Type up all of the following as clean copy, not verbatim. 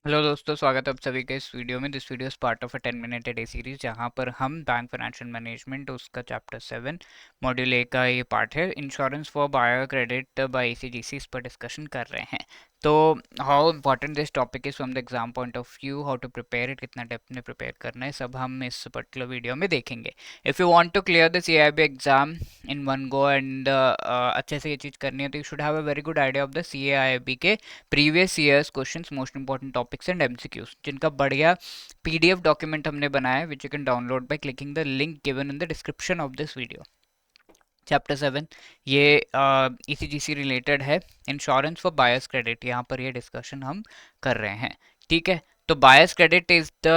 Hello दोस्तों, स्वागत है आप सभी का इस वीडियो में। This video is part of a 10 minute day series जहां पर हम बैंक फाइनेंशियल मैनेजमेंट उसका चैप्टर 7 मॉड्यूल ए का ये पार्ट है insurance for buyer credit by ECGC, इस पर डिस्कशन कर रहे हैं। तो how important this topic is from the exam point of view, how to prepare it, कितना डेप्थ में प्रिपेयर करना है, सब हम इस पर्टिकुलर वीडियो में देखेंगे। If you want to clear this CIB exam in one go and अच्छे से ये चीज़ करनी है तो you should have a very good idea of the CIB के previous years questions, most important topics and MCQs, जिनका बढ़िया पीडीएफ डॉक्यूमेंट हमने बनाया है, which you can download by clicking the link given in the description of this video. Chapter 7 ये ECGC related है, insurance for buyers credit, यहाँ पर ये डिस्कशन हम कर रहे हैं। ठीक है, तो buyers credit is the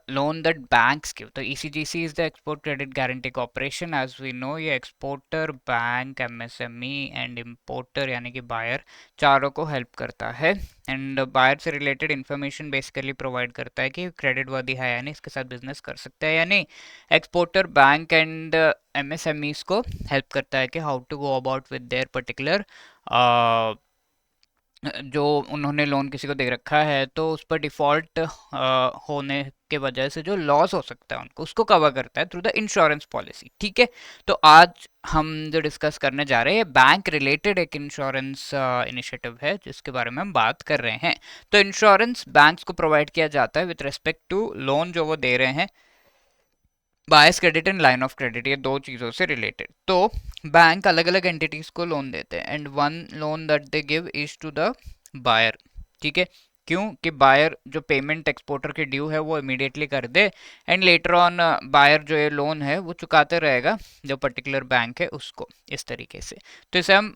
loan that banks give. तो ECGC is the Export Credit Guarantee Corporation. As we know, ये exporter, bank, MSME and importer यानी कि बायर, चारों को हेल्प करता है एंड बायर से रिलेटेड इन्फॉर्मेशन बेसिकली प्रोवाइड करता है कि क्रेडिट वर्दी है या नहीं, इसके साथ बिजनेस कर सकते हैं या नहीं। एक्सपोर्टर, बैंक एंड एमएसएमईज को हेल्प करता है कि how to go about with their particular, जो उन्होंने लोन किसी को दे रखा है तो उस पर डिफ़ॉल्ट होने के वजह से जो लॉस हो सकता है उनको, उसको कवर करता है थ्रू द इंश्योरेंस पॉलिसी। ठीक है, तो आज हम जो डिस्कस करने जा रहे हैं बैंक रिलेटेड एक इंश्योरेंस इनिशिएटिव है जिसके बारे में हम बात कर रहे हैं। तो इंश्योरेंस बैंक्स को प्रोवाइड किया जाता है विथ रिस्पेक्ट टू लोन जो वो दे रहे हैं। Buyers credit and line of credit, ये दो चीज़ों से रिलेटेड। तो बैंक अलग अलग एंटिटीज को लोन देते हैं and one loan that they give is to the buyer. ठीक है, क्यों कि बायर जो पेमेंट एक्सपोर्टर की ड्यू है वो इमीडिएटली कर दे एंड लेटर ऑन बायर जो ये लोन है वो चुकाते रहेगा जो पर्टिकुलर बैंक है उसको, इस तरीके से। तो इसे हम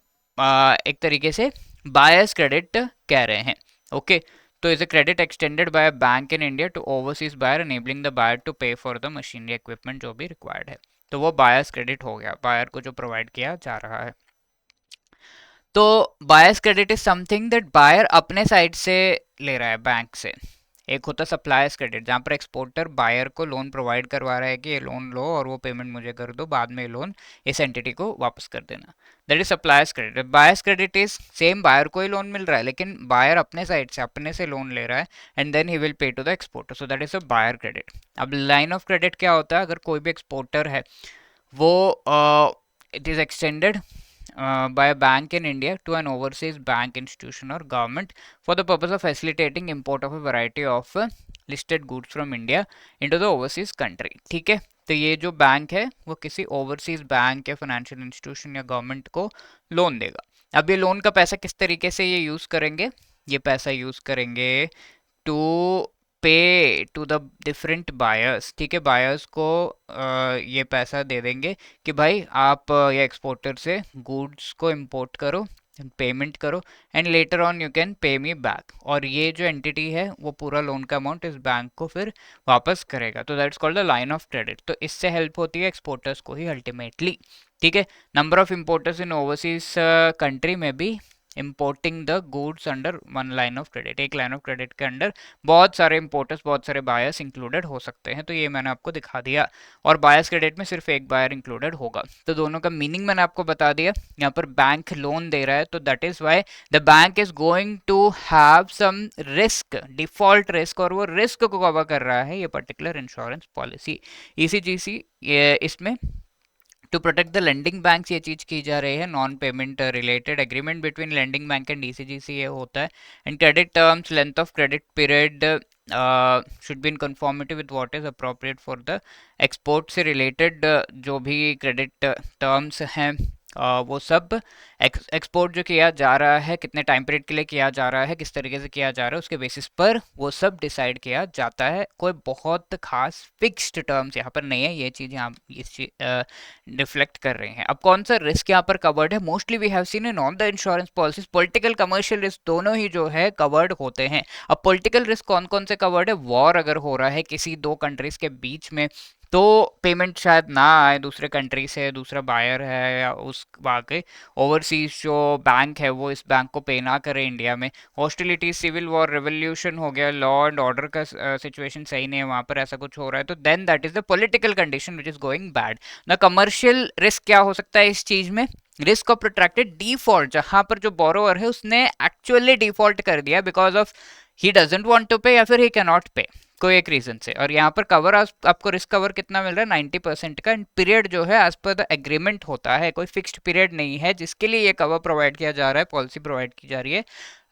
एक तरीके से बायर्स क्रेडिट कह रहे हैं। ओके, तो is a credit extended by a bank in India to overseas buyer enabling the buyer to pay for the machinery equipment जो भी रिक्वायर्ड है। तो वो बायर्स क्रेडिट हो गया, बायर को जो प्रोवाइड किया जा रहा है। तो buyers credit is something that buyer अपने साइड से ले रहा है बैंक से। एक होता है सप्लायर्स क्रेडिट, जहाँ पर एक्सपोर्टर बायर को लोन प्रोवाइड करवा रहा है कि ये लोन लो और वो पेमेंट मुझे कर दो, बाद में लोन इस एंटिटी को वापस कर देना। That is supplier's credit. Buyer's credit is same, buyer को ही लोन मिल रहा है लेकिन बायर अपने साइड से अपने से लोन ले रहा है and then he will pay to the exporter, so that is a buyer credit. अब लाइन ऑफ क्रेडिट क्या होता है, अगर कोई भी एक्सपोर्टर है वो it is extended by a bank in India to an overseas bank, institution or government for the purpose of facilitating import of a variety of listed goods from India into the overseas country। ठीक है, तो ये जो bank है वो किसी overseas bank या financial institution या गवर्नमेंट को लोन देगा। अब ये लोन का पैसा किस तरीके से ये यूज़ करेंगे, ये पैसा यूज़ करेंगे टू पे टू द डिफरेंट बायर्स। ठीक है, बायर्स को ये पैसा दे देंगे कि भाई आप ये एक्सपोर्टर से गुड्स को इंपोर्ट करो, पेमेंट करो and later on you can pay me back, और ये जो एंटिटी है वो पूरा लोन का अमाउंट इस बैंक को फिर वापस करेगा। तो that's called the line of credit. तो इससे हेल्प होती है एक्सपोर्टर्स को ही अल्टीमेटली। ठीक है, number of importers in overseas country में भी importing the goods under one line of credit, एक लाइन ऑफ क्रेडिट के अंडर बहुत सारे इंपोर्टर्स, बहुत सारे बायर्स इंक्लूडेड हो सकते हैं। तो ये मैंने आपको दिखा दिया, और बायर्स क्रेडिट में सिर्फ एक बायर इंक्लूडेड होगा। तो दोनों का मीनिंग मैंने आपको बता दिया। यहाँ पर बैंक लोन दे रहा है तो that is why the bank is going to have some risk, default risk, और वो रिस्क को कवर कर रहा है ये पर्टिकुलर इंश्योरेंस पॉलिसी ईसीजीसी। इसमें to protect the lending banks ये चीज़ की जा रही है। Non payment related agreement between lending bank and ECGC ये होता है। And credit terms, length of credit period should be in conformity with what is appropriate for the export से रिलेटेड जो भी क्रेडिट टर्म्स हैं वो सब एक्सपोर्ट जो किया जा रहा है कितने टाइम पीरियड के लिए किया जा रहा है, किस तरीके से किया जा रहा है, उसके बेसिस पर वो सब डिसाइड किया जाता है। कोई बहुत खास फिक्स्ड टर्म्स यहाँ पर नहीं है, ये चीज़ यहाँ इस रिफ्लेक्ट कर रहे हैं। अब कौन सा रिस्क यहाँ पर कवर्ड है, mostly we have seen in all the insurance policies political commercial risk दोनों ही जो है कवर्ड होते हैं। अब पॉलिटिकल रिस्क कौन कौन से कवर्ड है, वॉर अगर हो रहा है किसी दो कंट्रीज के बीच में तो पेमेंट शायद ना आए दूसरे कंट्री से, दूसरा बायर है या उस वाकई ओवरसीज जो बैंक है वो इस बैंक को पे ना करे इंडिया में। हॉस्टिलिटी, सिविल वॉर, रेवोल्यूशन हो गया, लॉ एंड ऑर्डर का सिचुएशन सही नहीं है वहाँ पर, ऐसा कुछ हो रहा है, तो then that is the political condition which is going bad. ना कमर्शियल रिस्क क्या हो सकता है इस चीज में, रिस्क ऑफ प्रोट्रैक्टेड डिफॉल्ट, जहां पर जो बोरोवर है उसने एक्चुअली डिफॉल्ट कर दिया because of he doesn't want to pay या फिर ही कैन नॉट पे, कोई एक रीजन से। और यहाँ पर कवर आपको रिस्क कवर कितना मिल रहा है, 90% का। पीरियड जो है एज पर द एग्रीमेंट होता है, कोई फिक्स्ड पीरियड नहीं है जिसके लिए ये कवर प्रोवाइड किया जा रहा है, पॉलिसी प्रोवाइड की जा रही है।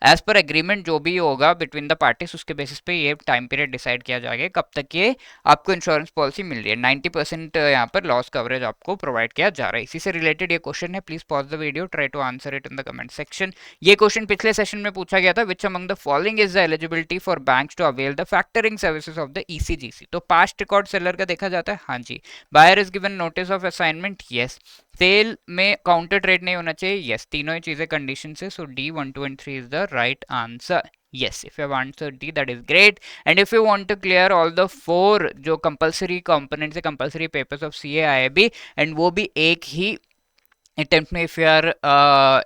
एज पर एग्रीमेंट जो भी होगा बिटवीन द पार्टीज, उसके बेसिस पे ये टाइम पीरियड डिसाइड किया जाएगा कब तक ये आपको इंश्योरेंस पॉलिसी मिल रही है। 90% यहाँ पर लॉस कवरेज आपको प्रोवाइड किया जा रहा है। इसी से रिलेटेड ये क्वेश्चन है, please pause the video, try to answer it in the comment section. ये क्वेश्चन पिछले सेशन में पूछा गया था, which among the following is the eligibility for banks to avail the factoring services of the ECGC. तो past record seller का देखा जाता है, हाँ जी। Buyer is given notice of assignment, yes. Sale में काउंटर ट्रेड नहीं होना चाहिए, यस। तीनों ही चीजें कंडीशन से, so D 1, 2 and 3 is the right answer. Yes, if you have answered D, that is great. And if you want to clear all the 4 जो compulsory components है, compulsory papers of CA IIB, and वो भी एक ही attempt में, if you are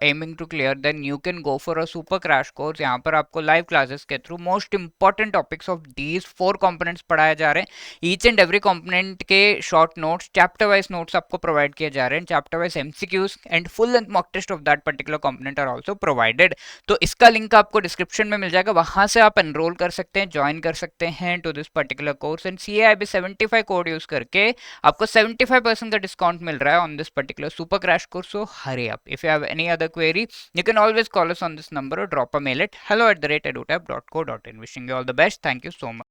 aiming to clear, then you can go for a super crash course। यहाँ पर आपको live classes के through most important topics of these 4 components पढ़ाए जा रहे हैं। each and every component के short notes, chapter wise notes आपको provide किए जा रहे हैं, chapter wise MCQs and full length mock test of that particular component are also provided। तो इसका लिंक आपको डिस्क्रिप्शन में मिल जाएगा, वहां से आप एनरोल कर सकते हैं, ज्वाइन कर सकते हैं to this particular course. And CAIB 75 code use करके आपको 75% का डिस्काउंट मिल रहा है on this particular super crash course. So hurry up. If you have any other query, you can always call us on this number or drop a mail at hello@edutab.co.in. Wishing you all the best. Thank you so much.